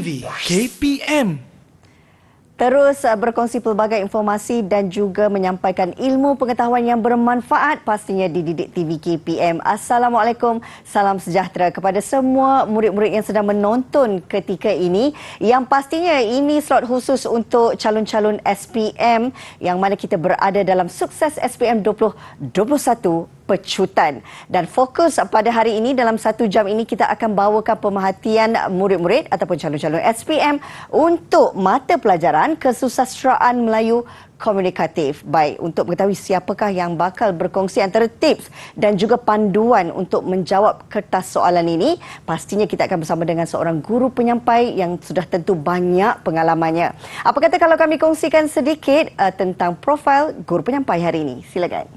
TV KPM. Terus berkongsi pelbagai informasi dan juga menyampaikan ilmu pengetahuan yang bermanfaat pastinya di Didik TV KPM. Assalamualaikum, salam sejahtera kepada semua murid-murid yang sedang menonton ketika ini. Yang pastinya ini slot khusus untuk calon-calon SPM yang mana kita berada dalam Sukses SPM 2021 pecutan. Dan fokus pada hari ini dalam 1 jam ini kita akan bawakan pemerhatian murid-murid ataupun calon-calon SPM untuk mata pelajaran Kesusasteraan Melayu Komunikatif. Baik, untuk mengetahui siapakah yang bakal berkongsi antara tips dan juga panduan untuk menjawab kertas soalan ini, pastinya kita akan bersama dengan seorang guru penyampai yang sudah tentu banyak pengalamannya. Apa kata kalau kami kongsikan sedikit tentang profil guru penyampai hari ini? Silakan.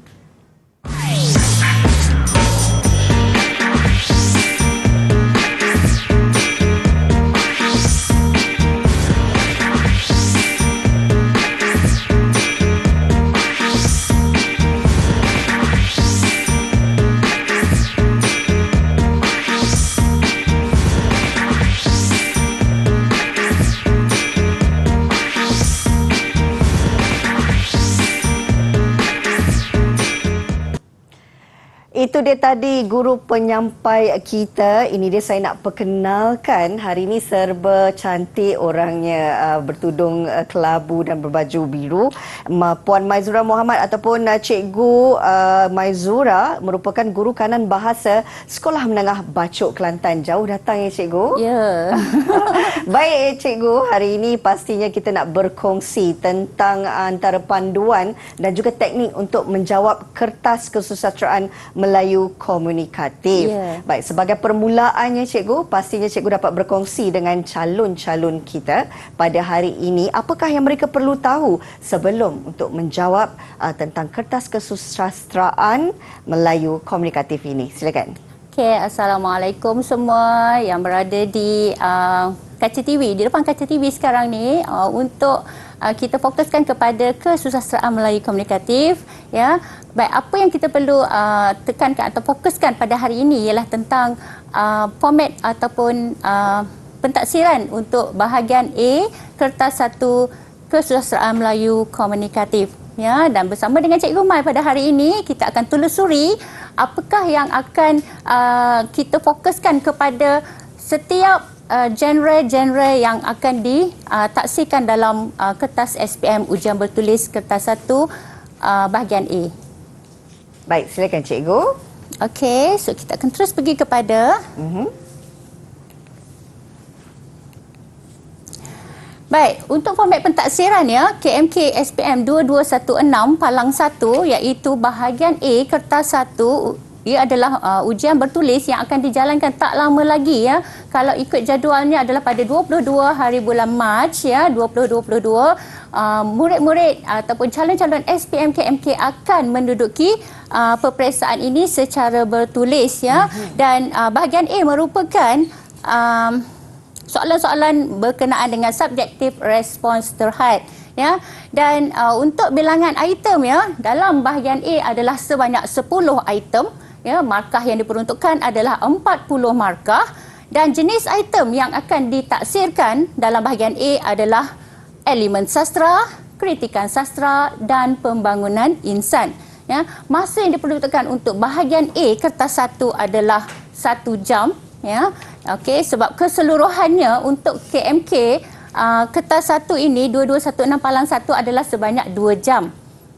Itu dia tadi guru penyampai kita. Ini dia saya nak perkenalkan. Hari ini serba cantik orangnya, bertudung kelabu dan berbaju biru. Puan Maizura Muhammad ataupun Cikgu Maizura merupakan guru kanan bahasa Sekolah Menengah Bacok Kelantan. Jauh datang ya Cikgu? Ya. Baik Cikgu, hari ini pastinya kita nak berkongsi tentang antara panduan dan juga teknik untuk menjawab kertas kesusasteraan Melayu Komunikatif. Baik, sebagai permulaannya Cikgu, pastinya Cikgu dapat berkongsi dengan calon-calon kita pada hari ini apakah yang mereka perlu tahu sebelum untuk menjawab tentang kertas kesusasteraan Melayu Komunikatif ini. Silakan. Okey, Assalamualaikum semua yang berada di kaca TV, di depan kaca TV sekarang ni, untuk kita fokuskan kepada kesusasteraan Melayu Komunikatif, ya. Baik, apa yang kita perlu tekankan atau fokuskan pada hari ini ialah tentang format ataupun pentaksiran untuk bahagian A kertas 1 kesusasteraan Melayu Komunikatif, ya. Dan bersama dengan Cikgu Mai pada hari ini kita akan telusuri apakah yang akan kita fokuskan kepada setiap genre-genre yang akan ditaksirkan dalam kertas SPM ujian bertulis kertas 1 bahagian A. Baik, silakan Cikgu. Okey, so kita akan terus pergi kepada Baik, untuk format pentaksiran ya, KMK SPM 2216 Palang 1 iaitu bahagian A kertas 1. Ia adalah ujian bertulis yang akan dijalankan tak lama lagi ya. Kalau ikut jadualnya adalah pada 22 hari bulan Mac ya, 2022, murid-murid ataupun calon-calon SPM KMK akan menduduki peperiksaan ini secara bertulis ya. Dan bahagian A merupakan soalan-soalan berkenaan dengan subjektif respons terhad ya. Dan untuk bilangan item ya, dalam bahagian A adalah sebanyak 10 item ya. Markah yang diperuntukkan adalah 40 markah dan jenis item yang akan ditaksirkan dalam bahagian A adalah elemen sastra, kritikan sastra dan pembangunan insan ya. Masa yang diperuntukkan untuk bahagian A kertas 1 adalah 1 jam ya. Okey, sebab keseluruhannya untuk KMK kertas 1 ini 2216 Palang 1 adalah sebanyak 2 jam.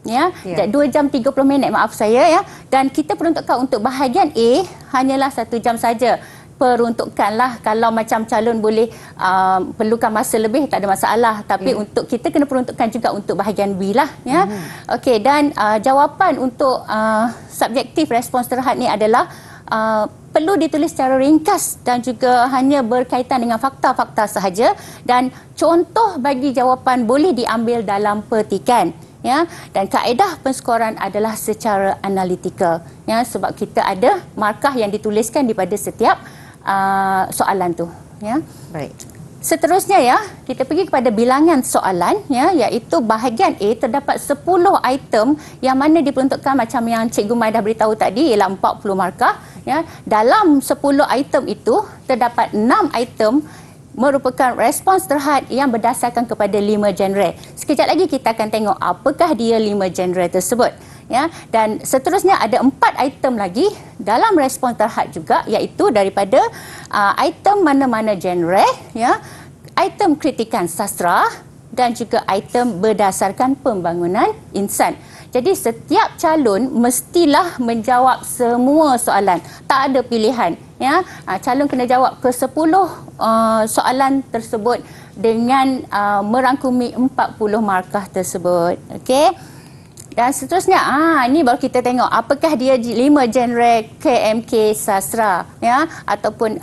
Ya, 2 jam 30 minit maaf saya ya. Dan kita peruntukkan untuk bahagian A hanyalah 1 jam saja. Peruntukkanlah, kalau macam calon boleh perlukan masa lebih tak ada masalah, tapi untuk kita kena peruntukkan juga untuk bahagian B lah ya. Okey, dan jawapan untuk subjektif respons terhad ni adalah perlu ditulis secara ringkas dan juga hanya berkaitan dengan fakta-fakta sahaja, dan contoh bagi jawapan boleh diambil dalam petikan ya. Dan kaedah penskoran adalah secara analitikal ya, sebab kita ada markah yang dituliskan daripada setiap soalan tu ya. Baik. Seterusnya ya, kita pergi kepada bilangan soalan ya, iaitu bahagian A terdapat 10 item yang mana diperuntukkan macam yang Cikgu Mai dah beritahu tadi, ialah 40 markah ya. Dalam 10 item itu terdapat 6 item merupakan respons terhad yang berdasarkan kepada 5 genre. Sekejap lagi kita akan tengok apakah dia 5 genre tersebut. Ya, dan seterusnya ada 4 item lagi dalam respons terhad juga, iaitu daripada item mana-mana genre, ya, item kritikan sastra dan juga item berdasarkan pembangunan insan. Jadi setiap calon mestilah menjawab semua soalan, tak ada pilihan. Ya, calon kena jawab ke 10 soalan tersebut dengan merangkumi 40 markah tersebut. Okey. Dan seterusnya, ini baru kita tengok apakah dia 5 genre KMK sastra, ya, ataupun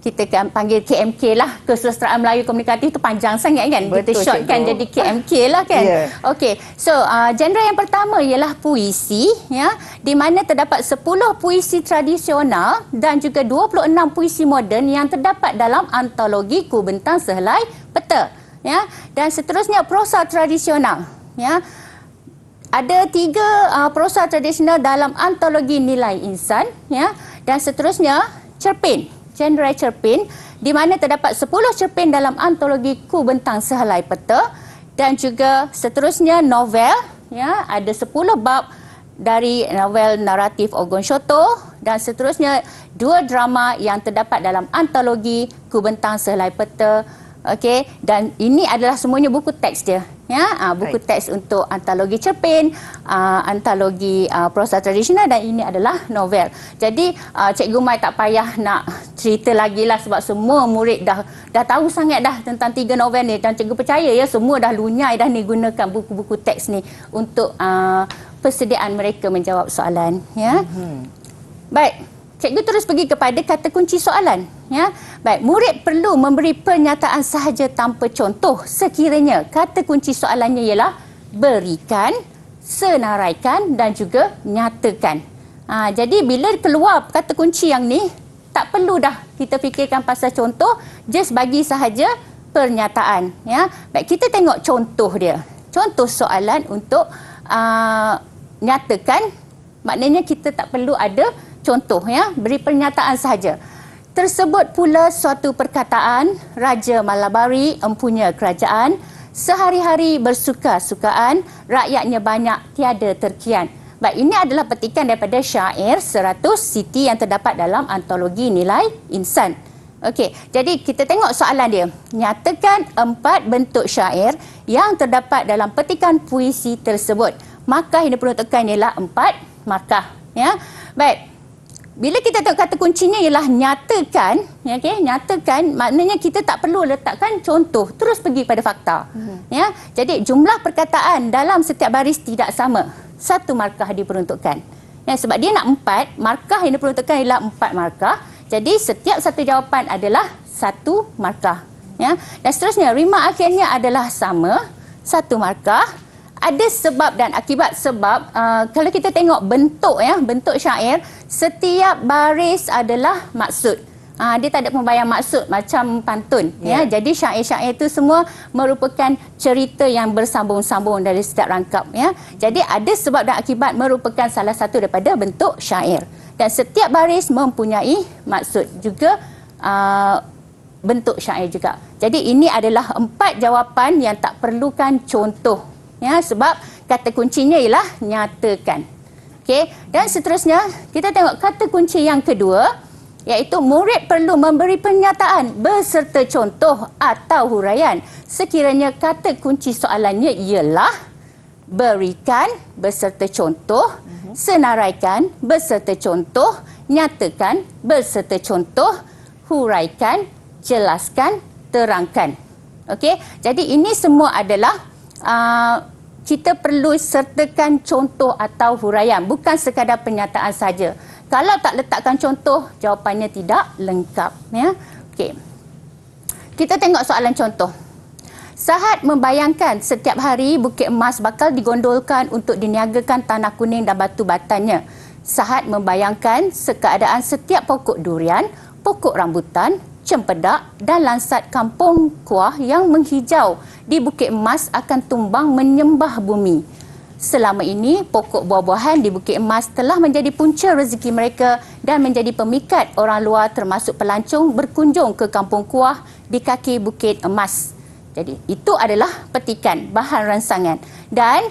kita kan panggil KMK lah, Kesusastraan Melayu Komunikatif, itu panjang sangat kan. Betul, kita shortkan jadi KMK lah kan. Yeah. Okey. So, genre yang pertama ialah puisi, ya, di mana terdapat 10 puisi tradisional dan juga 26 puisi moden yang terdapat dalam antologi Kubentang Sehelai Peta, ya. Dan seterusnya prosa tradisional, ya. Ada 3 prosa tradisional dalam antologi Nilai Insan, ya. Dan seterusnya cerpen, genre cerpen, di mana terdapat 10 cerpen dalam antologi Kubentang Sehelai Peta, dan juga seterusnya novel, ya, ada 10 bab dari novel naratif Ogon Shoto, dan seterusnya 2 drama yang terdapat dalam antologi Kubentang Sehelai Peta. Okey, dan ini adalah semuanya buku teks dia, ya, buku teks untuk antologi cerpen, antologi prosa tradisional, dan ini adalah novel. Jadi Cikgu Mai tak payah nak cerita lagi lah, sebab semua murid dah tahu sangat dah tentang 3 novel ni, dan cikgu percaya ya semua dah lunyai dah ni gunakan buku-buku teks ni untuk persediaan mereka menjawab soalan, ya. Baik, cikgu terus pergi kepada kata kunci soalan, ya. Baik, murid perlu memberi pernyataan sahaja tanpa contoh sekiranya kata kunci soalannya ialah berikan, senaraikan dan juga nyatakan. Jadi bila keluar kata kunci yang ni, tak perlu dah kita fikirkan pasal contoh, just bagi sahaja pernyataan, ya. Baik, kita tengok contoh dia. Contoh soalan untuk nyatakan, maknanya kita tak perlu ada contoh, ya, beri pernyataan sahaja. Tersebut pula suatu perkataan, Raja Malabari empunya kerajaan, sehari-hari bersuka-sukaan, rakyatnya banyak tiada terkian. Baik, ini adalah petikan daripada syair 100 siti yang terdapat dalam antologi Nilai Insan. Okey, jadi kita tengok soalan dia. Nyatakan 4 bentuk syair yang terdapat dalam petikan puisi tersebut. Markah yang diperuntukkan ialah 4 markah, ya. Baik. Bila kita tengok kata kuncinya ialah nyatakan, ya, okay? Nyatakan maknanya kita tak perlu letakkan contoh, terus pergi pada fakta. Ya. Jadi jumlah perkataan dalam setiap baris tidak sama. 1 markah diperuntukkan. Ya, sebab dia nak 4, markah yang diperuntukkan ialah 4 markah. Jadi setiap satu jawapan adalah 1 markah. Ya. Dan seterusnya rima akhirnya adalah sama, 1 markah. Ada sebab dan akibat. Sebab kalau kita tengok bentuk, ya, bentuk syair, setiap baris adalah maksud. Dia tak ada pembayang maksud macam pantun, ya. Jadi syair-syair itu semua merupakan cerita yang bersambung-sambung dari setiap rangkap, ya. Jadi ada sebab dan akibat merupakan salah satu daripada bentuk syair. Dan setiap baris mempunyai maksud juga, bentuk syair juga. Jadi ini adalah 4 jawapan yang tak perlukan contoh. Ya, sebab kata kuncinya ialah nyatakan. Okey, dan seterusnya kita tengok kata kunci yang kedua, iaitu murid perlu memberi pernyataan beserta contoh atau huraian sekiranya kata kunci soalannya ialah berikan beserta contoh, senaraikan beserta contoh, nyatakan beserta contoh, huraikan, jelaskan, terangkan. Okey, jadi ini semua adalah kita perlu sertakan contoh atau huraian, bukan sekadar pernyataan saja. Kalau tak letakkan contoh, jawapannya tidak lengkap, ya. Okey. Kita tengok soalan contoh. Sahat membayangkan setiap hari Bukit Emas bakal digondolkan untuk diniagakan tanah kuning dan batu batannya. Sahat membayangkan keadaan setiap pokok durian, pokok rambutan, cempedak dan lansat kampung kuah yang menghijau di Bukit Emas akan tumbang menyembah bumi. selama ini pokok buah-buahan di Bukit Emas telah menjadi punca rezeki mereka dan menjadi pemikat orang luar termasuk pelancong berkunjung ke Kampung Kuah di kaki Bukit Emas. Jadi itu adalah petikan bahan ransangan. Dan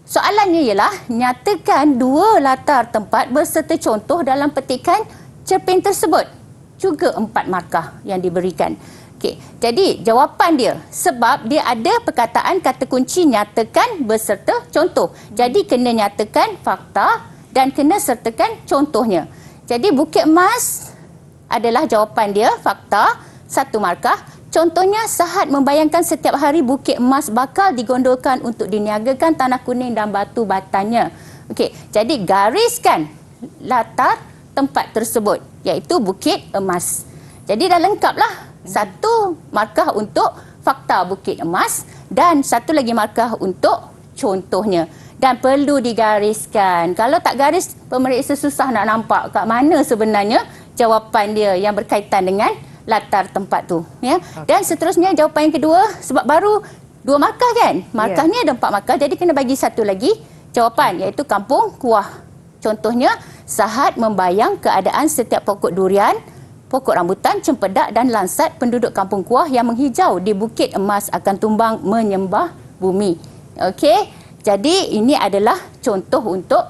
soalannya ialah nyatakan 2 latar tempat berserta contoh dalam petikan cerpen tersebut. Juga 4 markah yang diberikan. Okey, jadi jawapan dia sebab dia ada perkataan kata kunci nyatakan beserta contoh. Jadi kena nyatakan fakta dan kena sertakan contohnya. Jadi Bukit Emas adalah jawapan dia, fakta, 1 markah. Contohnya, Sahat membayangkan setiap hari Bukit Emas bakal digondolkan untuk diniagakan tanah kuning dan batu batannya. Okey, jadi gariskan latar tempat tersebut iaitu Bukit Emas. Jadi dah lengkaplah. 1 markah untuk fakta Bukit Emas dan 1 lagi markah untuk contohnya. Dan perlu digariskan. Kalau tak garis, pemeriksa susah nak nampak kat mana sebenarnya jawapan dia yang berkaitan dengan latar tempat tu. Ya. Dan seterusnya jawapan yang kedua, sebab baru 2 markah kan? Markahnya ada 4 markah, jadi kena bagi 1 lagi jawapan iaitu Kampung Kuah. Contohnya, Sahat membayang keadaan setiap pokok durian, pokok rambutan, cempedak dan lansat penduduk Kampung Kuah yang menghijau di Bukit Emas akan tumbang menyembah bumi. Okey, jadi ini adalah contoh untuk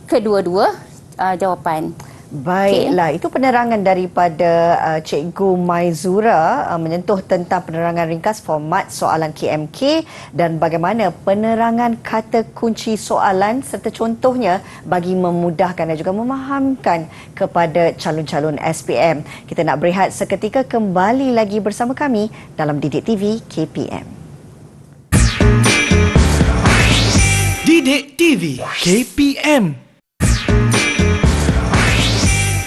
kedua-dua jawapan. Baiklah, itu penerangan daripada Cikgu Maizura menyentuh tentang penerangan ringkas format soalan KMK dan bagaimana penerangan kata kunci soalan serta contohnya bagi memudahkan dan juga memahamkan kepada calon-calon SPM. Kita nak berehat seketika, kembali lagi bersama kami dalam Didik TV KPM. Didik TV KPM.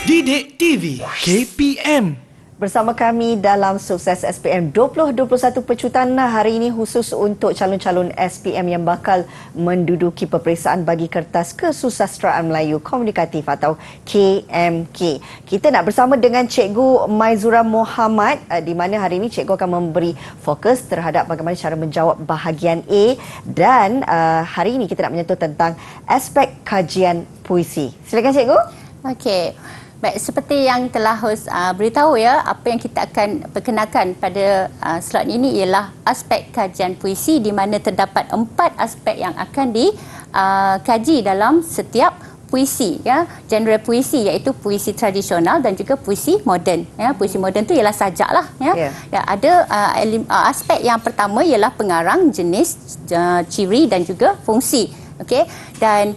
Didik TV KPM. Bersama kami dalam Sukses SPM 2021 Pecutanah hari ini khusus untuk calon-calon SPM yang bakal menduduki peperiksaan bagi kertas Kesusasteraan Melayu Komunikatif atau KMK. Kita nak bersama dengan Cikgu Maizura Mohamad di mana hari ini Cikgu akan memberi fokus terhadap bagaimana cara menjawab bahagian A dan hari ini kita nak menyentuh tentang aspek kajian puisi. Silakan Cikgu. Okey. Baik, seperti yang telah hos beritahu ya, apa yang kita akan perkenalkan pada slot ini ialah aspek kajian puisi di mana terdapat 4 aspek yang akan dikaji dalam setiap puisi ya. Genre puisi iaitu puisi tradisional dan juga puisi moden ya. Puisi moden tu ialah sajaklah ya. Ya, ada aspek yang pertama ialah pengarang, jenis, ciri dan juga fungsi. Okey, dan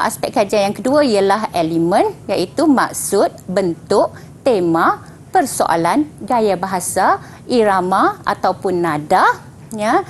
aspek kajian yang kedua ialah elemen iaitu maksud, bentuk, tema, persoalan, gaya bahasa, irama ataupun nada ya,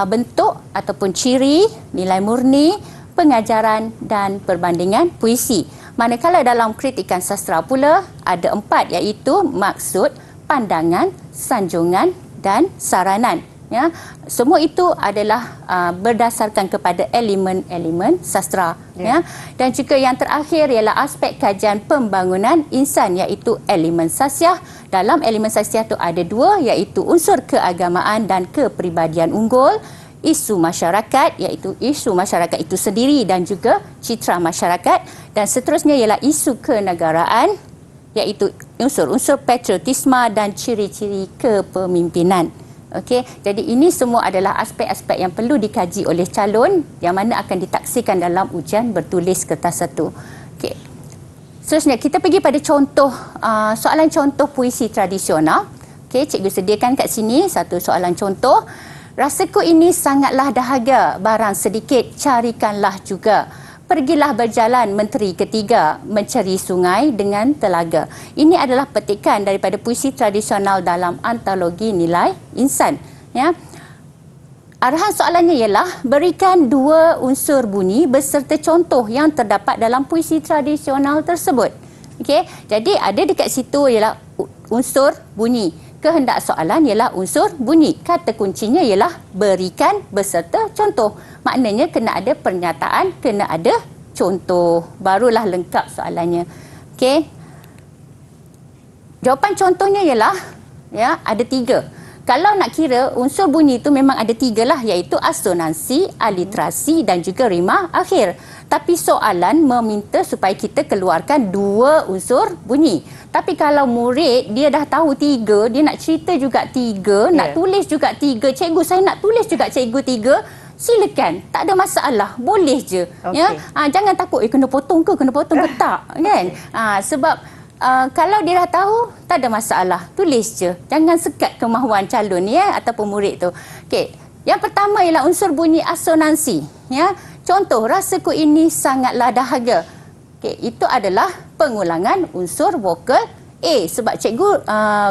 bentuk ataupun ciri, nilai murni, pengajaran dan perbandingan puisi. Manakala dalam kritikan sastra pula ada 4 iaitu maksud, pandangan, sanjungan dan saranan. Ya, semua itu adalah berdasarkan kepada elemen-elemen sastra ya. Dan juga yang terakhir ialah aspek kajian pembangunan insan iaitu elemen sasiah. Dalam elemen sasiah itu ada 2 iaitu unsur keagamaan dan kepribadian unggul, isu masyarakat iaitu isu masyarakat itu sendiri dan juga citra masyarakat, dan seterusnya ialah isu kenegaraan iaitu unsur-unsur patriotisme dan ciri-ciri kepemimpinan. Okey, jadi ini semua adalah aspek-aspek yang perlu dikaji oleh calon yang mana akan ditaksikan dalam ujian bertulis kertas 1. Okey. Seterusnya kita pergi pada contoh soalan contoh puisi tradisional. Okey, cikgu sediakan kat sini satu soalan contoh. Rasaku ini sangatlah dahaga, barang sedikit carikanlah juga. Pergilah berjalan menteri ketiga, mencari sungai dengan telaga. Ini adalah petikan daripada puisi tradisional dalam antologi nilai insan. Ya. Arahan soalannya ialah berikan 2 unsur bunyi beserta contoh yang terdapat dalam puisi tradisional tersebut. Okey, jadi ada dekat situ ialah unsur bunyi. Kehendak soalan ialah unsur bunyi. Kata kuncinya ialah berikan beserta contoh. Maknanya kena ada pernyataan, kena ada contoh. Barulah lengkap soalannya. Okey. Jawapan contohnya ialah ya, ada 3. Kalau nak kira unsur bunyi itu memang ada 3 lah, iaitu asonansi, aliterasi dan juga rima akhir. Tapi soalan meminta supaya kita keluarkan 2 unsur bunyi. Tapi kalau murid dia dah tahu 3, dia nak cerita juga 3, nak tulis juga 3. Cikgu, saya nak tulis juga cikgu 3. Silakan, tak ada masalah, boleh je. Ya, jangan takut kena potong ke tak, kan? Sebab kalau dia dah tahu, tak ada masalah, tulis je. Jangan sekat kemahuan calon ataupun murid tu. Okey, yang pertama ialah unsur bunyi asonansi. Ya, contoh, rasaku ini sangatlah dahaga. Okey, itu adalah pengulangan unsur vokal A. Sebab cikgu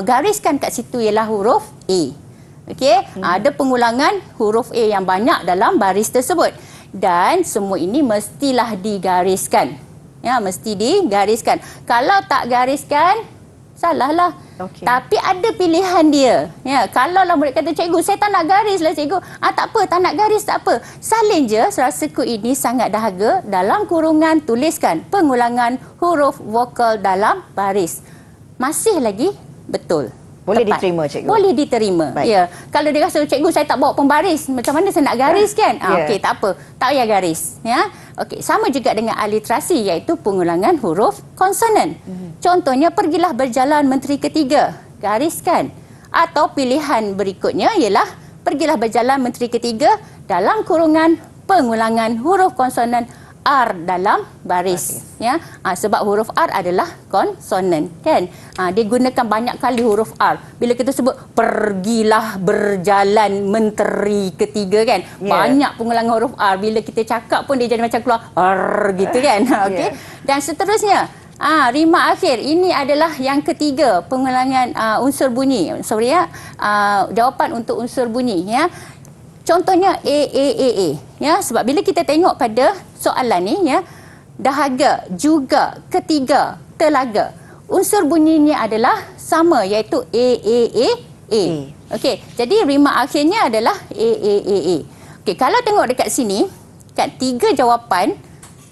gariskan kat situ ialah huruf A. Okey, ada pengulangan huruf A yang banyak dalam baris tersebut. Dan semua ini mestilah digariskan. Ya, mesti digariskan. Kalau tak gariskan, salahlah. Tapi ada pilihan dia. Ya, kalau lah murid kata, cikgu, saya tak nak garis lah cikgu. Tak apa, tak nak garis, tak apa. Salin je, rasaku ini sangat dahaga. Dalam kurungan, tuliskan pengulangan huruf vokal dalam baris. Masih lagi betul. Boleh tepat. diterima, cikgu? Boleh diterima. Baik. Ya. Kalau dia rasa, cikgu, saya tak bawa pembaris, macam mana saya nak garis kan? Okey, tak apa. Tak payah garis. Ya. Okey, sama juga dengan aliterasi, iaitu pengulangan huruf konsonan. Contohnya, pergilah berjalan menteri ketiga. Gariskan. Atau pilihan berikutnya ialah pergilah berjalan menteri ketiga dalam kurungan pengulangan huruf konsonan R dalam baris. Ya, sebab huruf R adalah konsonan, kan? Dia gunakan banyak kali huruf R. Bila kita sebut pergilah berjalan menteri ketiga, kan? Banyak pengulangan huruf R. Bila kita cakap pun dia jadi macam keluar R gitu, kan? Okey. Dan seterusnya, rima akhir. Ini adalah yang ketiga, pengulangan unsur bunyi. Jawapan untuk unsur bunyi, ya. Contohnya A. Ya, sebab bila kita tengok pada soalan ni, ya, dahaga, juga, ketiga, telaga. Unsur bunyinya adalah sama, iaitu A. Okey, jadi rima akhirnya adalah A. Okey, kalau tengok dekat sini, kat 3 jawapan,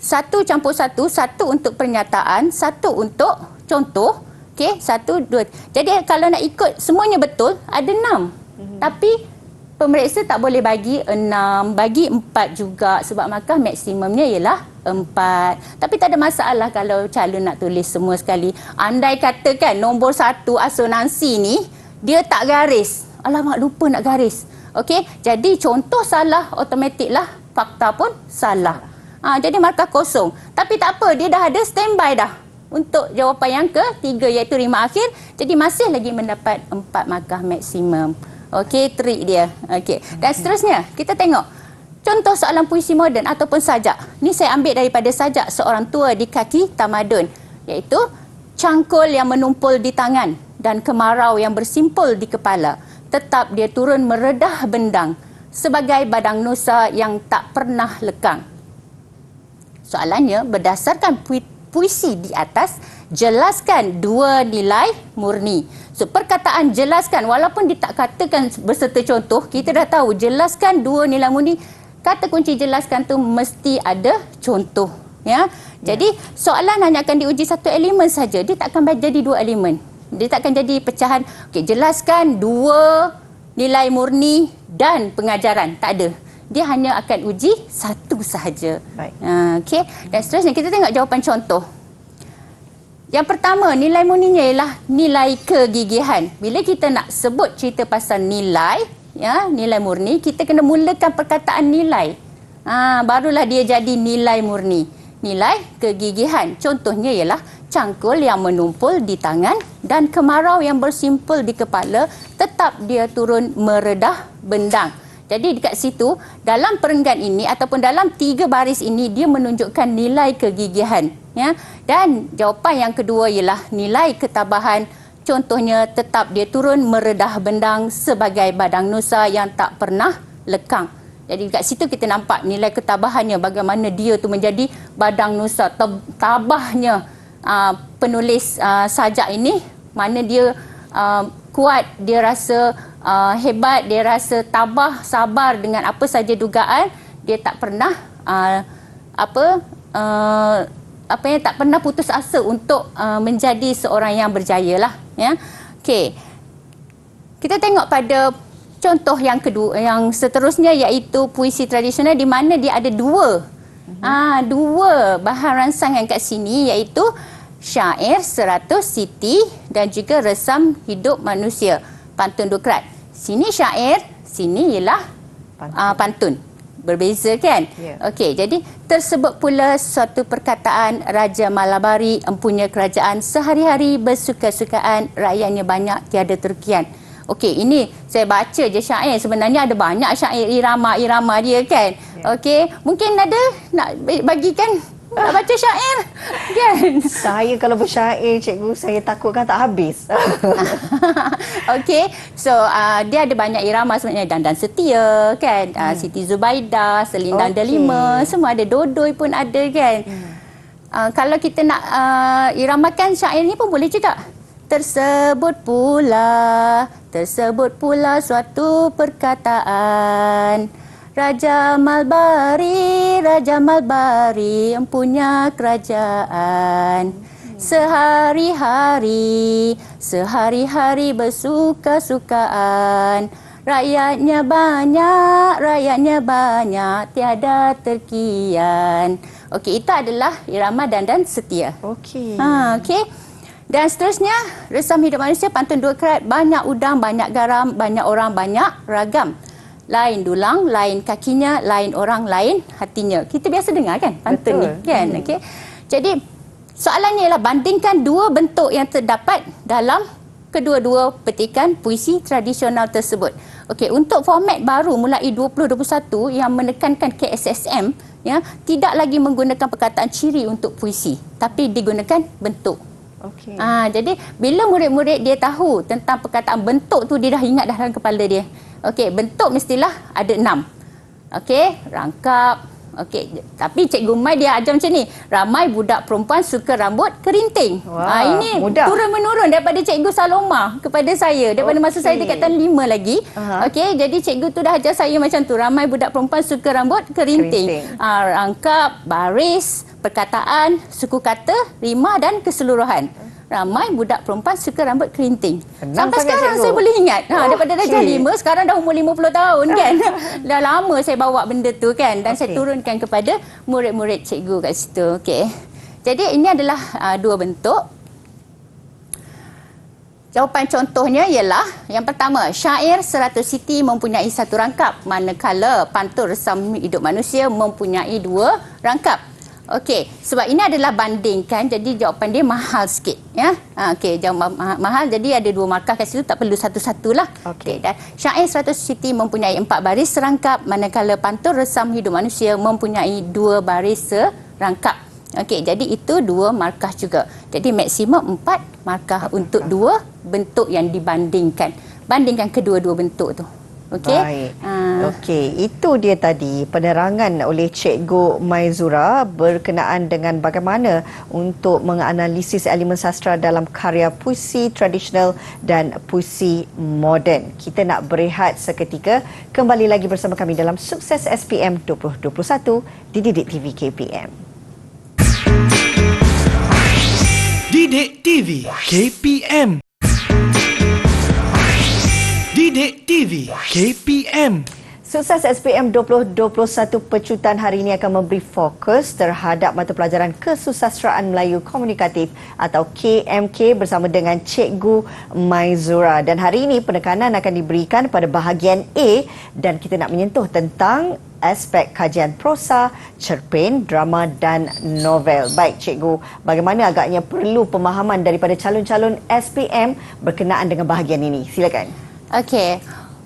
1 campur 1, 1 untuk pernyataan, 1 untuk contoh. Okey, 1, 2. Jadi kalau nak ikut semuanya betul, ada 6. Tapi pemeriksa tak boleh bagi 6, bagi 4 juga, sebab markah maksimumnya ialah 4. Tapi tak ada masalah kalau calon nak tulis semua sekali. Andai katakan nombor 1 asonansi ni, dia tak garis. Alamak, lupa nak garis. Okey, jadi contoh salah, automatiklah fakta pun salah. Jadi markah kosong. Tapi tak apa, dia dah ada standby dah untuk jawapan yang ketiga, iaitu rima akhir. Jadi masih lagi mendapat 4 markah maksimum. Okey, trik dia. Okey. Dan seterusnya, kita tengok contoh soalan puisi moden ataupun sajak. Ni saya ambil daripada sajak seorang tua di kaki tamadun, iaitu cangkul yang menumpul di tangan dan kemarau yang bersimpul di kepala. Tetap dia turun meredah bendang sebagai badang nusa yang tak pernah lekang. Soalannya, berdasarkan puisi di atas, jelaskan 2 nilai murni. So, perkataan jelaskan, walaupun dia tak katakan berserta contoh, kita dah tahu jelaskan 2 nilai murni. Kata kunci jelaskan tu mesti ada contoh. Ya. Jadi, soalan hanya akan diuji 1 elemen saja. Dia tak akan jadi 2 elemen. Dia tak akan jadi pecahan, okey, jelaskan 2 nilai murni dan pengajaran. Tak ada. Dia hanya akan uji 1 sahaja. Baik. Okey. Dan seterusnya, kita tengok jawapan contoh. Yang pertama, nilai murninya ialah nilai kegigihan. Bila kita nak sebut cerita pasal nilai, ya, nilai murni, kita kena mulakan perkataan nilai. Barulah dia jadi nilai murni. Nilai kegigihan. Contohnya ialah cangkul yang menumpul di tangan dan kemarau yang bersimpul di kepala, tetap dia turun meredah bendang. Jadi dekat situ, dalam perenggan ini ataupun dalam 3 baris ini, dia menunjukkan nilai kegigihan. Ya? Dan jawapan yang kedua ialah nilai ketabahan. Contohnya, tetap dia turun meredah bendang sebagai badang nusa yang tak pernah lekang. Jadi dekat situ kita nampak nilai ketabahannya, bagaimana dia tu menjadi badang nusa. Tabahnya penulis sajak ini, mana dia kuat, dia rasa hebat, dia rasa tabah, sabar dengan apa saja dugaan. Dia tak pernah tak pernah putus asa untuk menjadi seorang yang berjaya lah. Ya. Okey. Kita tengok pada contoh yang kedua, yang seterusnya iaitu puisi tradisional di mana dia ada dua bahan rangsangan kat sini iaitu syair 100 siti dan juga resam hidup manusia, pantun Dukrat. Sini syair, sini ialah pantun. Berbeza kan? Ya. Okey, jadi tersebut pula suatu perkataan Raja Malabari empunya kerajaan sehari-hari bersuka-sukaan, rakyatnya banyak tiada terkian. Okey, ini saya baca je syair. Sebenarnya ada banyak syair irama-irama dia kan. Ya. Okey, mungkin ada nak bagikan nak baca syair kan? Saya kalau bersyair, cikgu, saya takutkan tak habis. Okey, so dia ada banyak irama sebenarnya. Dandan Setia kan, Siti Zubaidah, Selindang Delima, semua ada. Dodoi pun ada kan. Kalau kita nak iramakan syair ni pun boleh juga. Tersebut pula suatu perkataan Raja Malbari empunya kerajaan sehari-hari bersuka-sukaan, rakyatnya banyak tiada terkian. Okey, itu adalah irama Dandan Setia. Okey. Okey. Dan seterusnya, resam hidup manusia, pantun Dukrat, banyak udang, banyak garam, banyak orang, banyak ragam. Lain dulang, lain kakinya, lain orang, lain hatinya. Kita biasa dengar kan pantun ni kan. Okey. Jadi soalannya ialah bandingkan dua bentuk yang terdapat dalam kedua-dua petikan puisi tradisional tersebut. Okey, untuk format baru mulai 2021 yang menekankan KSSM ya, tidak lagi menggunakan perkataan ciri untuk puisi, tapi digunakan bentuk. Okey. Jadi bila murid-murid dia tahu tentang perkataan bentuk tu, dia dah ingat dah dalam kepala dia. Okey, bentuk mestilah ada 6. Okey, rangkap. Okey, tapi Cikgu Mai dia ajar macam ni. Ramai budak perempuan suka rambut kerinting. Wah, ini mudah. turun-menurun daripada Cikgu Saloma kepada saya. Daripada masa saya dekat Tan 5 lagi. Okey, jadi cikgu tu dah ajar saya macam tu. Ramai budak perempuan suka rambut kerinting. Rangkap, baris, perkataan, suku kata, rimah dan keseluruhan. Ramai budak perempuan suka rambut kerinting. Senang Sampai sangat, sekarang cikgu. saya boleh ingat. Daripada darjah 5, sekarang dah umur 50 tahun kan. Dah lama saya bawa benda tu kan. Dan saya turunkan kepada murid-murid cikgu kat situ. Okey. Jadi ini adalah dua bentuk. Jawapan contohnya ialah yang pertama, syair 100 siti mempunyai satu rangkap, manakala pantun resam hidup manusia mempunyai dua rangkap. Okey, sebab ini adalah bandingkan, jadi jawapan dia mahal sikit ya. Okey, jawapan mahal, jadi ada dua markah kat situ, tak perlu satu-satulah. Okey. Dan syair 100 siti mempunyai 4 baris serangkap, manakala pantun resam hidup manusia mempunyai 2 baris serangkap. Okey, jadi itu 2 markah juga. Jadi maksimum 4 markah untuk 2 bentuk yang dibandingkan. Bandingkan kedua-dua bentuk tu. Okey. Baik. Okey, itu dia tadi penerangan oleh Cikgu Maizura berkenaan dengan bagaimana untuk menganalisis elemen sastra dalam karya puisi tradisional dan puisi moden. Kita nak berehat seketika, kembali lagi bersama kami dalam Sukses SPM 2021 di Didik TV KPM. Didik TV KPM. Didik TV KPM. Sukses SPM 2021 pecutan hari ini akan memberi fokus terhadap mata pelajaran Kesusasteraan Melayu Komunikatif atau KMK bersama dengan Cikgu Maizura. Dan hari ini penekanan akan diberikan pada bahagian A dan kita nak menyentuh tentang aspek kajian prosa, cerpen, drama dan novel. Baik Cikgu, bagaimana agaknya perlu pemahaman daripada calon-calon SPM berkenaan dengan bahagian ini? Silakan. Okey.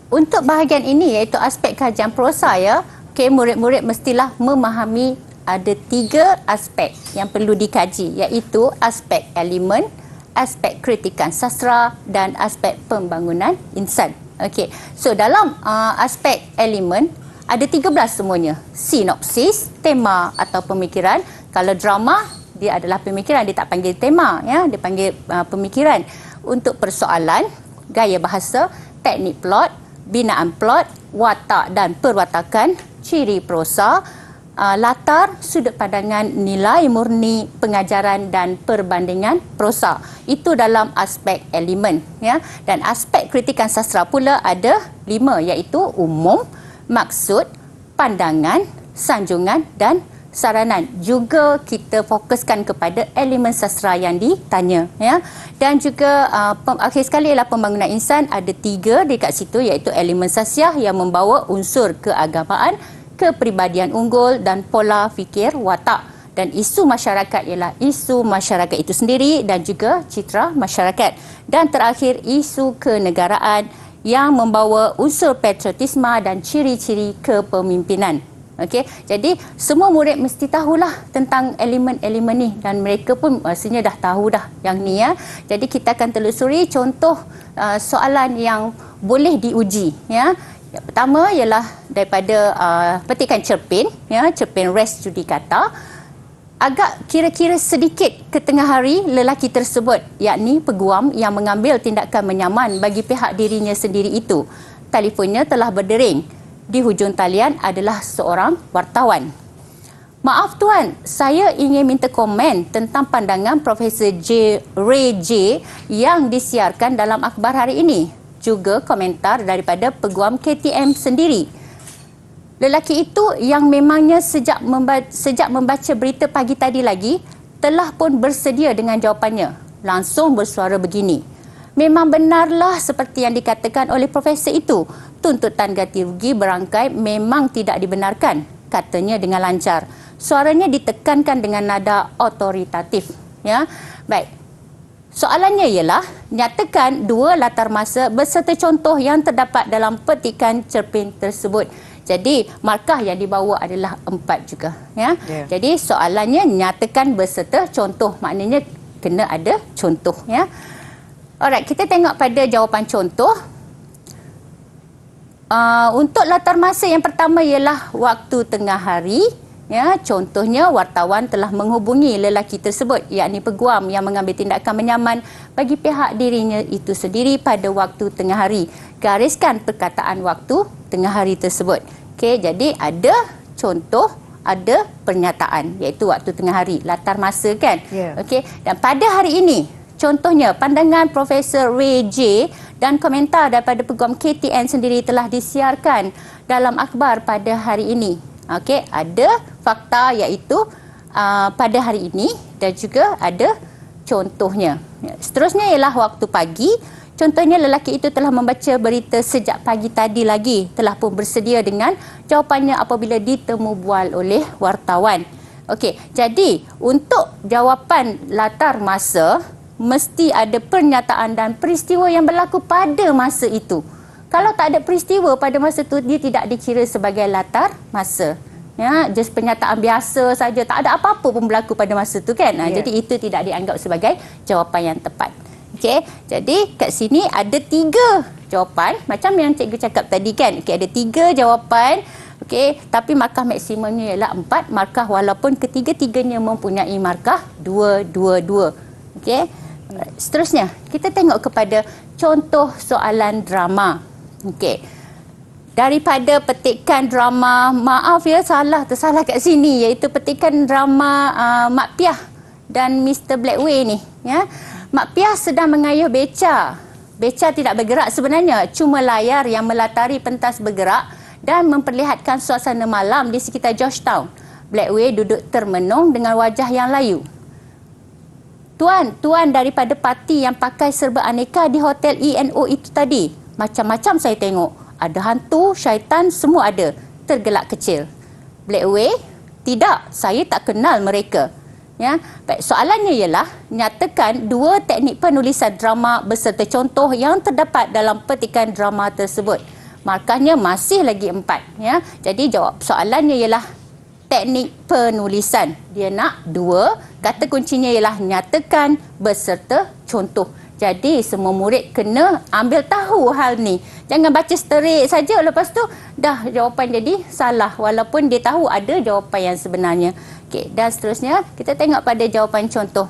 Untuk bahagian ini iaitu aspek kajian prosa ya. Okey, murid-murid mestilah memahami ada 3 aspek yang perlu dikaji iaitu aspek elemen, aspek kritikan sastra dan aspek pembangunan insan. Okey. So dalam aspek elemen ada 13 semuanya. Sinopsis, tema atau pemikiran. Kalau drama dia adalah pemikiran, dia tak panggil tema ya, dia panggil pemikiran. Untuk persoalan, gaya bahasa, teknik plot, binaan plot, watak dan perwatakan, ciri prosa, latar, sudut pandangan, nilai murni, pengajaran dan perbandingan prosa. Itu dalam aspek elemen, ya. Dan aspek kritikan sastra pula ada 5, iaitu umum, maksud, pandangan, sanjungan dan saranan. Juga kita fokuskan kepada elemen sastra yang ditanya, ya. Dan juga akhir sekali ialah pembangunan insan, ada 3 dekat situ, iaitu elemen sasiah yang membawa unsur keagamaan, kepribadian unggul dan pola fikir watak. Dan isu masyarakat ialah isu masyarakat itu sendiri dan juga citra masyarakat. Dan terakhir, isu kenegaraan yang membawa unsur patriotisme dan ciri-ciri kepemimpinan. Okey, jadi semua murid mesti tahulah tentang elemen-elemen ni dan mereka pun rasanya dah tahu dah yang ni, ya. Jadi kita akan telusuri contoh soalan yang boleh diuji, ya. Yang pertama ialah daripada petikan cerpen, ya, cerpen res judicata. Agak kira-kira sedikit ke tengah hari lelaki tersebut, yakni peguam yang mengambil tindakan menyaman bagi pihak dirinya sendiri itu. Telefonnya telah berdering. Di hujung talian adalah seorang wartawan. Maaf tuan, saya ingin minta komen tentang pandangan Profesor Ray J yang disiarkan dalam akhbar hari ini. Juga komentar daripada peguam KTM sendiri. Lelaki itu yang memangnya sejak membaca berita pagi tadi lagi telah pun bersedia dengan jawapannya. Langsung bersuara begini. Memang benarlah seperti yang dikatakan oleh profesor itu. Tuntutan ganti rugi berangkai memang tidak dibenarkan, katanya dengan lancar. Suaranya ditekankan dengan nada otoritatif, ya. Baik. Soalannya ialah, nyatakan 2 latar masa beserta contoh yang terdapat dalam petikan cerpen tersebut. Jadi, markah yang dibawa adalah 4 juga, ya. Jadi, soalannya nyatakan beserta contoh, maknanya kena ada contoh, ya. Alright, kita tengok pada jawapan contoh. Untuk latar masa yang pertama ialah waktu tengah hari, ya. Contohnya, wartawan telah menghubungi lelaki tersebut, yakni peguam yang mengambil tindakan menyaman bagi pihak dirinya itu sendiri pada waktu tengah hari. Gariskan perkataan waktu tengah hari tersebut. Okey, jadi ada contoh, ada pernyataan, iaitu waktu tengah hari, latar masa, kan? Okey, dan pada hari ini, contohnya pandangan Profesor Ray J dan komentar daripada peguam KTN sendiri telah disiarkan dalam akhbar pada hari ini. Okey, ada fakta iaitu pada hari ini dan juga ada contohnya. Seterusnya ialah waktu pagi. Contohnya lelaki itu telah membaca berita sejak pagi tadi lagi, telah pun bersedia dengan jawapannya apabila ditemu bual oleh wartawan. Okey, jadi untuk jawapan latar masa mesti ada pernyataan dan peristiwa yang berlaku pada masa itu. Kalau tak ada peristiwa pada masa itu, dia tidak dikira sebagai latar masa. Ya, just pernyataan biasa saja, tak ada apa-apa pun berlaku pada masa itu, kan? Jadi itu tidak dianggap sebagai jawapan yang tepat. Okey, jadi kat sini ada 3 jawapan macam yang cikgu cakap tadi, kan? Okey, ada 3 jawapan. Okey, tapi markah maksimumnya ialah 4 markah walaupun ketiga-tiganya mempunyai markah 2-2-2. Okey. Seterusnya, kita tengok kepada contoh soalan drama. Okey. Daripada petikan drama, maaf ya, tersalah kat sini, iaitu petikan drama Mak Piah dan Mr. Blackway ni, ya. Mak Piah sedang mengayuh beca. Beca tidak bergerak sebenarnya, cuma layar yang melatari pentas bergerak dan memperlihatkan suasana malam di sekitar Georgetown. Blackway duduk termenung dengan wajah yang layu. Tuan daripada parti yang pakai serba aneka di hotel ENO itu tadi. Macam-macam saya tengok. Ada hantu, syaitan, semua ada. Tergelak kecil. Blackway, tidak, saya tak kenal mereka. Ya, baik, soalannya ialah, nyatakan 2 teknik penulisan drama beserta contoh yang terdapat dalam petikan drama tersebut. Markahnya masih lagi 4. Ya. Jadi jawab soalannya ialah teknik penulisan. Dia nak 2. Kata kuncinya ialah nyatakan beserta contoh. Jadi semua murid kena ambil tahu hal ni. Jangan baca straight saja, lepas tu dah jawapan jadi salah walaupun dia tahu ada jawapan yang sebenarnya. Okey, dan seterusnya kita tengok pada jawapan contoh.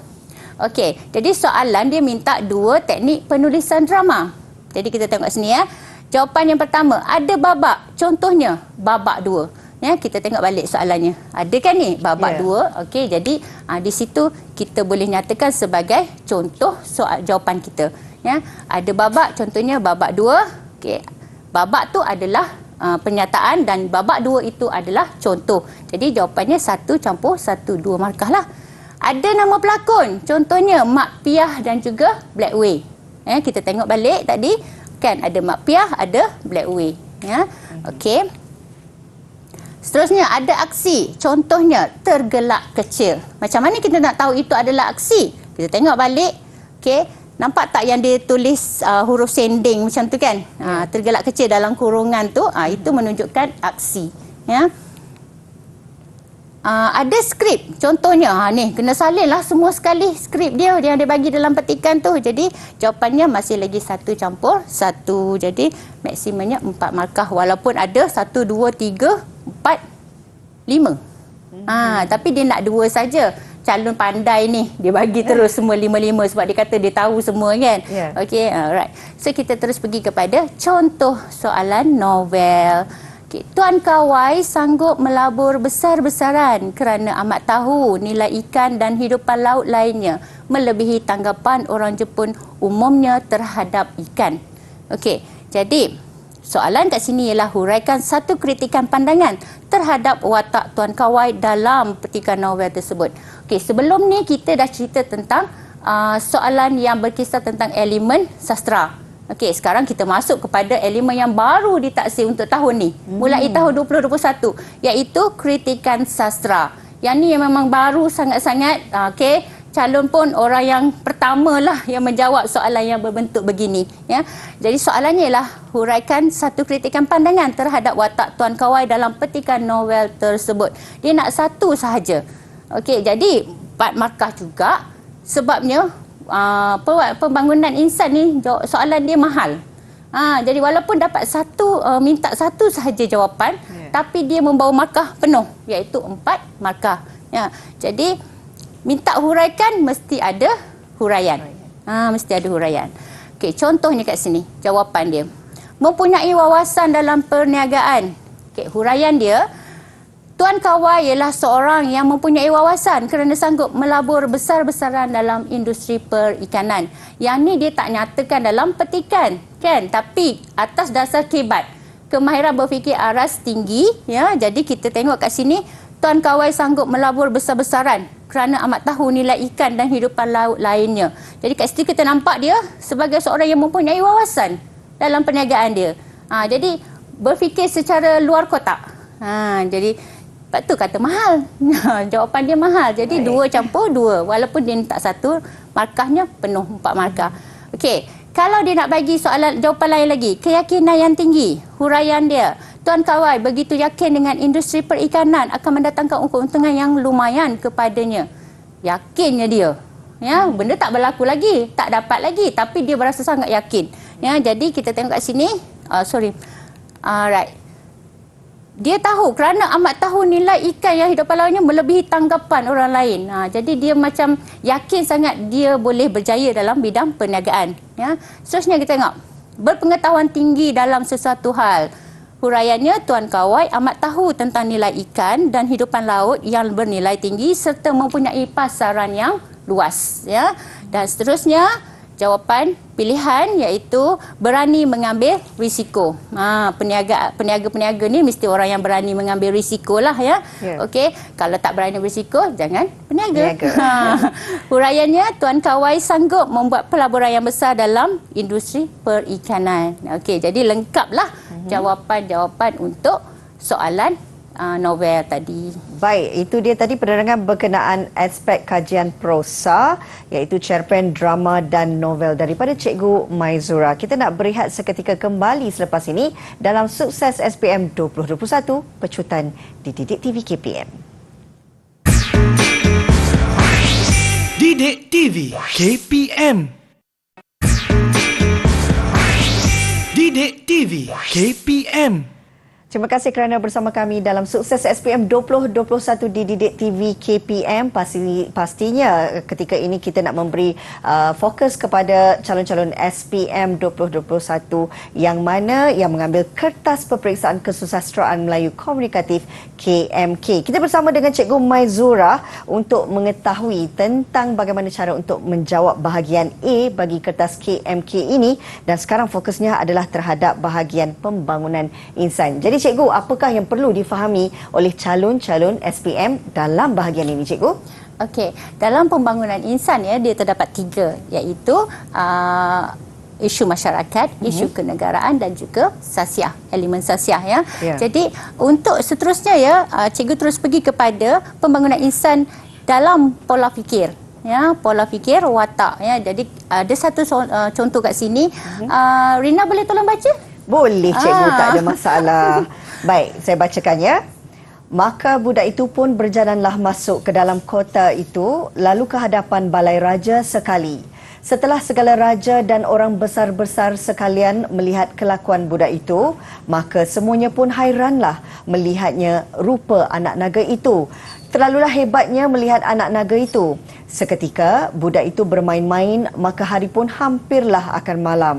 Okey, jadi soalan dia minta 2 teknik penulisan drama. Jadi kita tengok sini, ya. Jawapan yang pertama, ada babak. Contohnya babak 2. Ya, kita tengok balik soalannya. Ada kan ni babak 2. Okey, jadi di situ kita boleh nyatakan sebagai contoh soal jawapan kita. Ya, ada babak, contohnya babak 2. Okey. Babak tu adalah penyataan dan babak 2 itu adalah contoh. Jadi jawapannya 1 campur 1, 2 markah lah. Ada nama pelakon, contohnya Mak Piah dan juga Blackway. Ya, kita tengok balik tadi kan ada Mak Piah, ada Blackway. Ya. Okey. Seterusnya ada aksi, contohnya tergelak kecil. Macam mana kita nak tahu itu adalah aksi? Kita tengok balik. Okey, nampak tak yang dia tulis huruf sending macam tu kan? Tergelak kecil dalam kurungan tu, itu menunjukkan aksi. Ya. Ada skrip, contohnya ni kena salin lah semua sekali skrip dia yang dia bagi dalam petikan tu. Jadi jawapannya masih lagi 1 campur 1. Jadi maksimumnya 4 markah walaupun ada 1, 2, 3, 4, 5. Tapi dia nak 2 saja. Calon pandai ni dia bagi terus semua 5-5 sebab dia kata dia tahu semua kan. Okey, alright. So kita terus pergi kepada contoh soalan novel. Okay. Tuan Kawai sanggup melabur besar-besaran kerana amat tahu nilai ikan dan hidupan laut lainnya melebihi tanggapan orang Jepun umumnya terhadap ikan. Okey, jadi soalan kat sini ialah huraikan satu kritikan pandangan terhadap watak Tuan Kawai dalam petikan novel tersebut. Okey, sebelum ni kita dah cerita tentang soalan yang berkisar tentang elemen sastra. Okey, sekarang kita masuk kepada elemen yang baru ditaksir untuk tahun ni. Mulai tahun 2021, iaitu kritikan sastra. Yang ni yang memang baru sangat-sangat. Okey, calon pun orang yang pertama lah yang menjawab soalan yang berbentuk begini. Ya. Jadi soalannya ialah huraikan satu kritikan pandangan terhadap watak Tuan Kawai dalam petikan novel tersebut. Dia nak 1 sahaja. Okey, jadi 4 markah juga sebabnya pembangunan insan ni soalan dia mahal. Jadi walaupun dapat 1, minta 1 sahaja jawapan, tapi dia membawa markah penuh iaitu 4 markah. Ya. Jadi minta huraikan mesti ada huraian. Mesti ada huraian. Okey, contohnya kat sini jawapan dia. Mempunyai wawasan dalam perniagaan. Okey, huraian dia, Tuan Kawai ialah seorang yang mempunyai wawasan kerana sanggup melabur besar-besaran dalam industri perikanan. Yang ni dia tak nyatakan dalam petikan, kan? Tapi atas dasar kibat, kemahiran berfikir aras tinggi, ya. Jadi kita tengok kat sini, Tuan Kawai sanggup melabur besar-besaran kerana amat tahu nilai ikan dan hidupan laut lainnya. Jadi kat situ kita nampak dia sebagai seorang yang mempunyai wawasan dalam perniagaan dia. Jadi berfikir secara luar kotak. Jadi sebab tu kata mahal. Jawapan dia mahal. Jadi 2 campur 2. Walaupun dia tak 1, markahnya penuh 4 markah. Okey, kalau dia nak bagi soalan jawapan lain lagi, keyakinan yang tinggi, huraian dia. Tuan Kawai begitu yakin dengan industri perikanan akan mendatangkan keuntungan yang lumayan kepadanya. Yakinnya dia. Ya, benda tak berlaku lagi, tak dapat lagi, tapi dia berasa sangat yakin. Ya, jadi kita tengok kat sini. Right. Dia tahu kerana amat tahu nilai ikan yang hidup lautnya melebihi tanggapan orang lain. Jadi dia macam yakin sangat dia boleh berjaya dalam bidang perniagaan. Ya. Seterusnya kita tengok. Berpengetahuan tinggi dalam sesuatu hal. Huraiannya, Tuan Kawai amat tahu tentang nilai ikan dan hidupan laut yang bernilai tinggi serta mempunyai pasaran yang luas. Ya. Dan seterusnya, jawapan pilihan iaitu berani mengambil risiko. Peniaga-peniaga ni mesti orang yang berani mengambil risiko lah ya. Okey, kalau tak berani berisiko jangan peniaga. Huraiannya, Tuan Kawai sanggup membuat pelaburan yang besar dalam industri perikanan. Okey, jadi lengkaplah jawapan-jawapan untuk soalan novel tadi. Baik, itu dia tadi penerangan berkenaan aspek kajian prosa iaitu cerpen drama dan novel daripada Cikgu Maizura. Kita nak berehat seketika kembali selepas ini dalam Sukses SPM 2021 Pecutan Didik TV KPM. Didik TV KPM. Didik TV KPM. Terima kasih kerana bersama kami dalam Sukses SPM 2021 di Didik TV KPM. Pastinya ketika ini kita nak memberi fokus kepada calon-calon SPM 2021 yang mengambil kertas peperiksaan kesusasteraan Melayu Komunikatif KMK. Kita bersama dengan Cikgu Maizura untuk mengetahui tentang bagaimana cara untuk menjawab bahagian A bagi kertas KMK ini, dan sekarang fokusnya adalah terhadap bahagian pembangunan insan. Jadi Cikgu, apakah yang perlu difahami oleh calon-calon SPM dalam bahagian ini, Cikgu? Okey, dalam pembangunan insan dia terdapat 3, iaitu isu masyarakat, isu kenegaraan dan juga sasiah, elemen sasiah Ya. Jadi untuk seterusnya cikgu terus pergi kepada pembangunan insan dalam pola fikir. Pola fikir watak. Jadi ada satu contoh kat sini. Rina boleh tolong baca? Boleh, Cikgu, tak ada masalah. Baik, saya bacakan ya. Maka budak itu pun berjalanlah masuk ke dalam kota itu, lalu ke hadapan balai raja sekali. Setelah segala raja dan orang besar-besar sekalian melihat kelakuan budak itu, maka semuanya pun hairanlah melihatnya rupa anak naga itu. Terlalulah hebatnya melihat anak naga itu. Seketika budak itu bermain-main, maka hari pun hampirlah akan malam.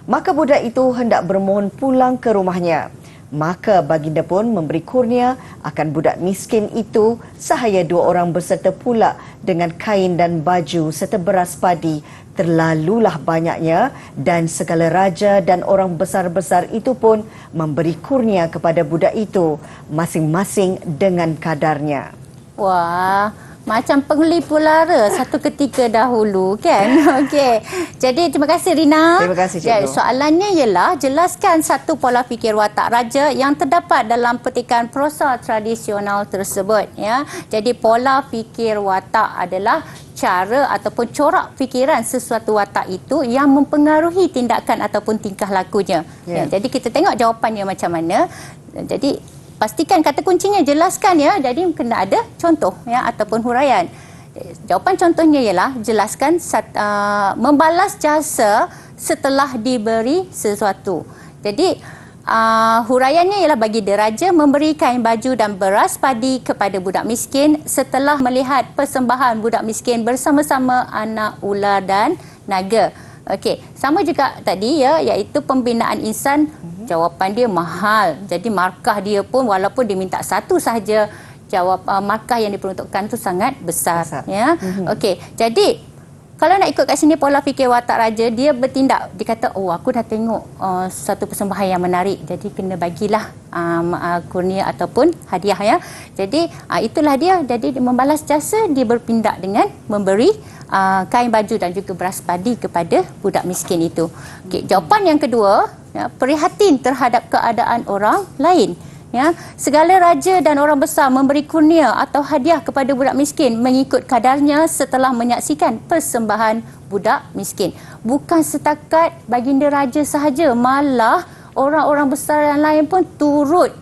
Maka budak itu hendak bermohon pulang ke rumahnya. Maka baginda pun memberi kurnia akan budak miskin itu sahaya 2 orang berserta pula dengan kain dan baju serta beras padi. Terlalulah banyaknya, dan segala raja dan orang besar-besar itu pun memberi kurnia kepada budak itu, masing-masing dengan kadarnya. Wah, macam penglipu lara satu ketika dahulu kan. Okey. Jadi terima kasih Rina. Terima kasih, Cikgu. Jadi, soalannya ialah jelaskan satu pola fikir watak raja yang terdapat dalam petikan prosa tradisional tersebut Jadi pola fikir watak adalah cara ataupun corak fikiran sesuatu watak itu yang mempengaruhi tindakan ataupun tingkah lakunya. Jadi kita tengok jawapannya macam mana. Jadi pastikan kata kuncinya, jelaskan Jadi kena ada contoh ataupun huraian. Jawapan contohnya ialah jelaskan membalas jasa setelah diberi sesuatu. Jadi huraiannya ialah bagi deraja memberi kain baju dan beras padi kepada budak miskin setelah melihat persembahan budak miskin bersama-sama anak ular dan naga. Okey, sama juga tadi iaitu pembinaan insan. Jawapan dia mahal. Jadi markah dia pun walaupun dia minta satu sahaja, markah yang diperuntukkan itu sangat besar. Okey, jadi kalau nak ikut kat sini pola fikir watak raja, dia bertindak, dia kata, aku dah tengok satu persembahan yang menarik, jadi kena bagilah kurnia ataupun hadiah Jadi itulah dia. Jadi dia membalas jasa, dia bertindak dengan memberi kain baju dan juga beras padi kepada budak miskin itu. Okey, jawapan yang kedua, prihatin terhadap keadaan orang lain. Segala raja dan orang besar memberi kurnia atau hadiah kepada budak miskin mengikut kadarnya setelah menyaksikan persembahan budak miskin. Bukan setakat baginda raja sahaja, malah orang-orang besar yang lain pun turut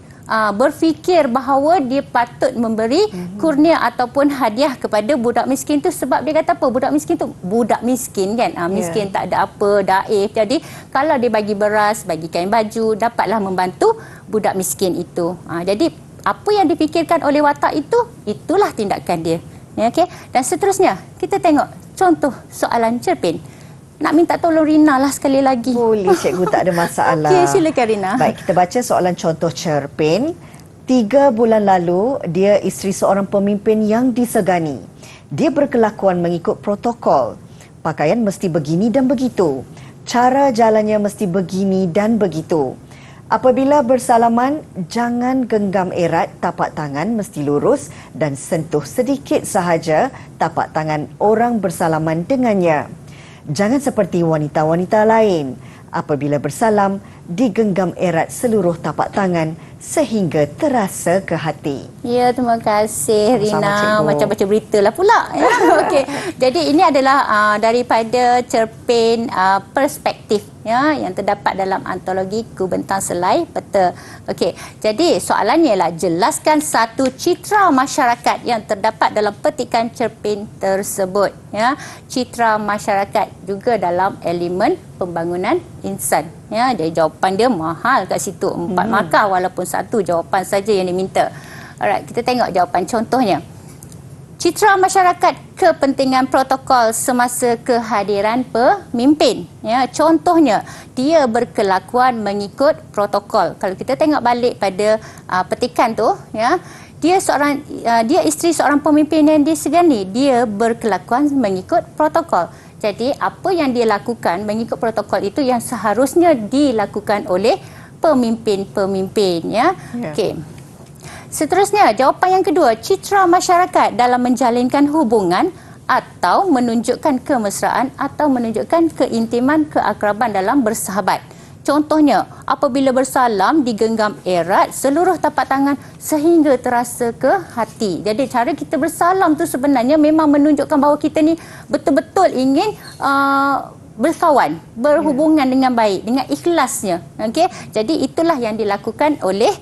berfikir bahawa dia patut memberi kurnia ataupun hadiah kepada budak miskin tu, sebab dia kata apa? Budak miskin tu budak miskin kan, miskin tak ada apa, daif. Jadi kalau dia bagi beras, bagi kain baju, dapatlah membantu budak miskin itu. Jadi apa yang dipikirkan oleh watak itu, itulah tindakan dia. Okey. Dan seterusnya kita tengok contoh soalan cerpen. Nak minta tolong Rina lah sekali lagi. Boleh, Cikgu, tak ada masalah. Okey, silakan Rina. Baik, kita baca soalan contoh cerpen. 3 bulan lalu, dia isteri seorang pemimpin yang disegani. Dia berkelakuan mengikut protokol. Pakaian mesti begini dan begitu. Cara jalannya mesti begini dan begitu. Apabila bersalaman, jangan genggam erat, tapak tangan mesti lurus dan sentuh sedikit sahaja tapak tangan orang bersalaman dengannya. Jangan seperti wanita-wanita lain. Apabila bersalam, digenggam erat seluruh tapak tangan sehingga terasa ke hati. Ya, terima kasih Rina. Cikgu. Macam baca berita lah pula. Okey. Jadi ini adalah daripada cerpen perspektif ya yang terdapat dalam antologi Kubentang Selai Peta. Okey, jadi soalannya ialah jelaskan satu citra masyarakat yang terdapat dalam petikan cerpen tersebut, ya. Citra masyarakat juga dalam elemen pembangunan insan, ya. Jadi jawapan dia mahal kat situ, 4 markah walaupun satu jawapan saja yang diminta. Alright, kita tengok jawapan contohnya. Citra masyarakat kepentingan protokol semasa kehadiran pemimpin. Ya, contohnya, dia berkelakuan mengikut protokol. Kalau kita tengok balik pada petikan tu, ya, dia isteri seorang pemimpin yang disegani. Dia berkelakuan mengikut protokol. Jadi, apa yang dia lakukan mengikut protokol itu yang seharusnya dilakukan oleh pemimpin-pemimpin. Ya. Okey. Seterusnya, jawapan yang kedua, citra masyarakat dalam menjalinkan hubungan atau menunjukkan kemesraan atau menunjukkan keintiman keakraban dalam bersahabat. Contohnya, apabila bersalam digenggam erat seluruh tapak tangan sehingga terasa ke hati. Jadi cara kita bersalam tu sebenarnya memang menunjukkan bahawa kita ni betul-betul ingin berkawan, berhubungan dengan baik, dengan ikhlasnya. Okey, jadi itulah yang dilakukan oleh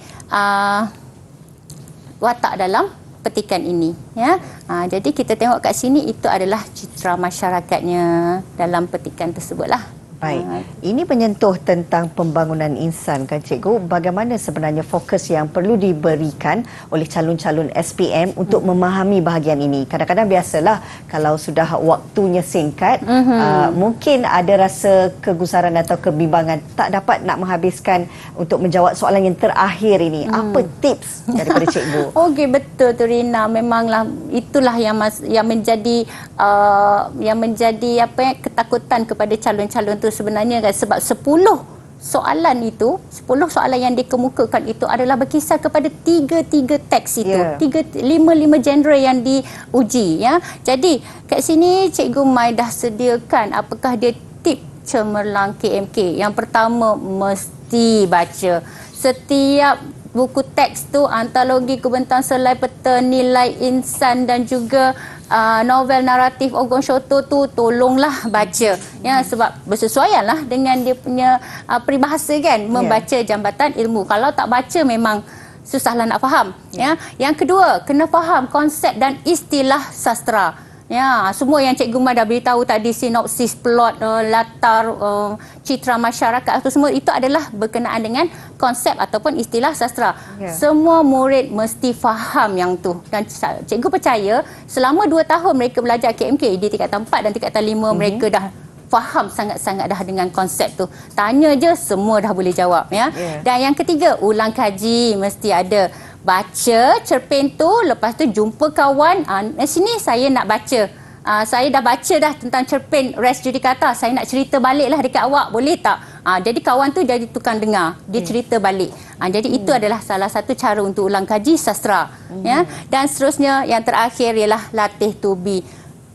watak dalam petikan ini, ya. Jadi kita tengok kat sini itu adalah citra masyarakatnya dalam petikan tersebutlah. Baik. Ini menyentuh tentang pembangunan insan, kan Cikgu? Bagaimana sebenarnya fokus yang perlu diberikan oleh calon-calon SPM untuk memahami bahagian ini? Kadang-kadang biasalah kalau sudah waktunya singkat, mungkin ada rasa kegusaran atau kebimbangan, tak dapat nak menghabiskan untuk menjawab soalan yang terakhir ini. Apa tips daripada Cikgu? Okey, betul tu Rina. Memanglah itulah yang menjadi ketakutan kepada calon-calon tu sebenarnya, kan, sebab 10 soalan yang dikemukakan itu adalah berkisar kepada 3 teks itu, 5 genre yang diuji, ya. Jadi kat sini Cikgu Mai dah sediakan apakah dia tip cemerlang KMK. Yang pertama, mesti baca setiap buku teks tu, antologi Kubentang Selai Peta, Nilai Insan dan juga novel naratif Ogon Shoto tu tolonglah baca, ya, sebab bersesuaianlah dengan dia punya peribahasa, kan, membaca jambatan ilmu. Kalau tak baca memang susahlah nak faham, ya. Yang kedua, kena faham konsep dan istilah sastra. Ya, semua yang Cikgu Mai dah beritahu tadi, sinopsis, plot, latar, citra masyarakat itu semua itu adalah berkenaan dengan konsep ataupun istilah sastra. Semua murid mesti faham yang tu. Dan Cikgu percaya selama 2 tahun mereka belajar KMK di tingkatan 4 dan tingkatan 5, mereka dah faham sangat-sangat dah dengan konsep tu. Tanya je semua dah boleh jawab, ya. Dan yang ketiga, ulang kaji mesti ada. Baca cerpen tu, lepas tu jumpa kawan. Sini saya nak baca. Saya dah baca dah tentang cerpen Res Judicata. Saya nak cerita balik lah dekat awak. Boleh tak? Jadi kawan tu jadi tukang dengar. Dia cerita balik. Jadi itu adalah salah satu cara untuk ulang kaji sastra. Ya? Dan seterusnya, yang terakhir ialah latih to be.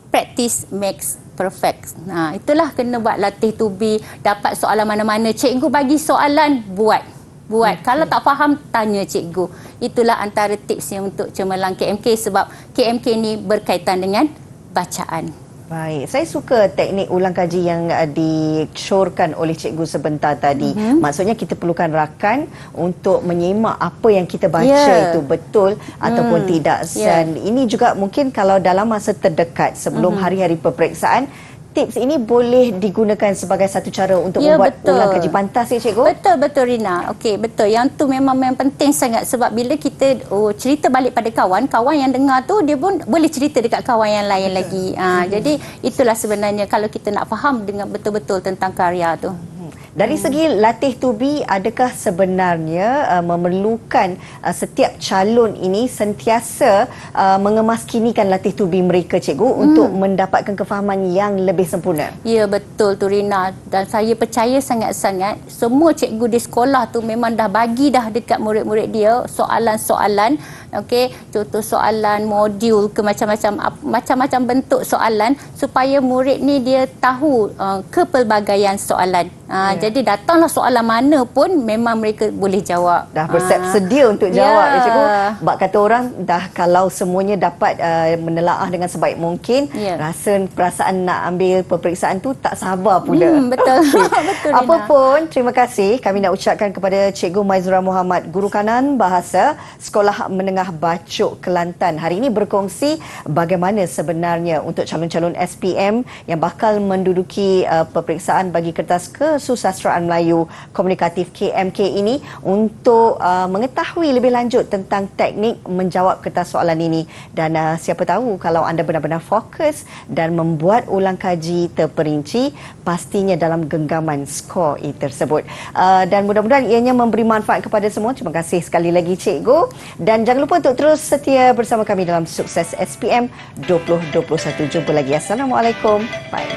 Practice makes perfect. Itulah kena buat latih to be. Dapat soalan mana-mana, cikgu bagi soalan, buat. Kalau tak faham, tanya cikgu. Itulah antara tipsnya untuk cemerlang KMK, sebab KMK ni berkaitan dengan bacaan. Baik, saya suka teknik ulang kaji yang disyorkan oleh cikgu sebentar tadi. Maksudnya kita perlukan rakan untuk menyimak apa yang kita baca itu betul ataupun tidak. Dan ini juga mungkin kalau dalam masa terdekat sebelum hari-hari peperiksaan, tips ini boleh digunakan sebagai satu cara untuk membuat ulang kaji pantas, ya cikgu? Betul Rina. Okey, betul. Yang tu memang penting sangat, sebab bila kita cerita balik pada kawan yang dengar tu, dia pun boleh cerita dekat kawan yang lain lagi. Jadi itulah sebenarnya kalau kita nak faham dengan betul-betul tentang karya tu. Dari segi latih to be, adakah sebenarnya memerlukan setiap calon ini sentiasa mengemaskinikan latih to be mereka, cikgu, untuk mendapatkan kefahaman yang lebih sempurna? Ya, betul tu Rina. Dan saya percaya sangat-sangat semua cikgu di sekolah tu memang dah bagi dah dekat murid-murid dia soalan-soalan. Okey, contoh soalan modul ke macam-macam bentuk soalan supaya murid ni dia tahu kepelbagaian soalan. Jadi datanglah soalan mana pun memang mereka boleh jawab. Dah sedia untuk jawab Ya. cikgu. Bak kata orang dah kalau semuanya dapat menelaah dengan sebaik mungkin, Ya. rasa perasaan nak ambil peperiksaan tu tak sabar pula. Betul. Okey. Betul, Rina. Apapun, terima kasih kami nak ucapkan kepada Cikgu Maizura Muhammad, Guru Kanan Bahasa Sekolah Menengah Bacok Kelantan. Hari ini berkongsi bagaimana sebenarnya untuk calon-calon SPM yang bakal menduduki peperiksaan bagi kertas Kesusasteraan Melayu Komunikatif KMK ini untuk mengetahui lebih lanjut tentang teknik menjawab kertas soalan ini. Dan siapa tahu kalau anda benar-benar fokus dan membuat ulang kaji terperinci, pastinya dalam genggaman skor tersebut. Dan mudah-mudahan ianya memberi manfaat kepada semua. Terima kasih sekali lagi cikgu. Dan jangan lupa untuk terus setia bersama kami dalam Sukses SPM 2021. Jumpa lagi. Assalamualaikum. Bye.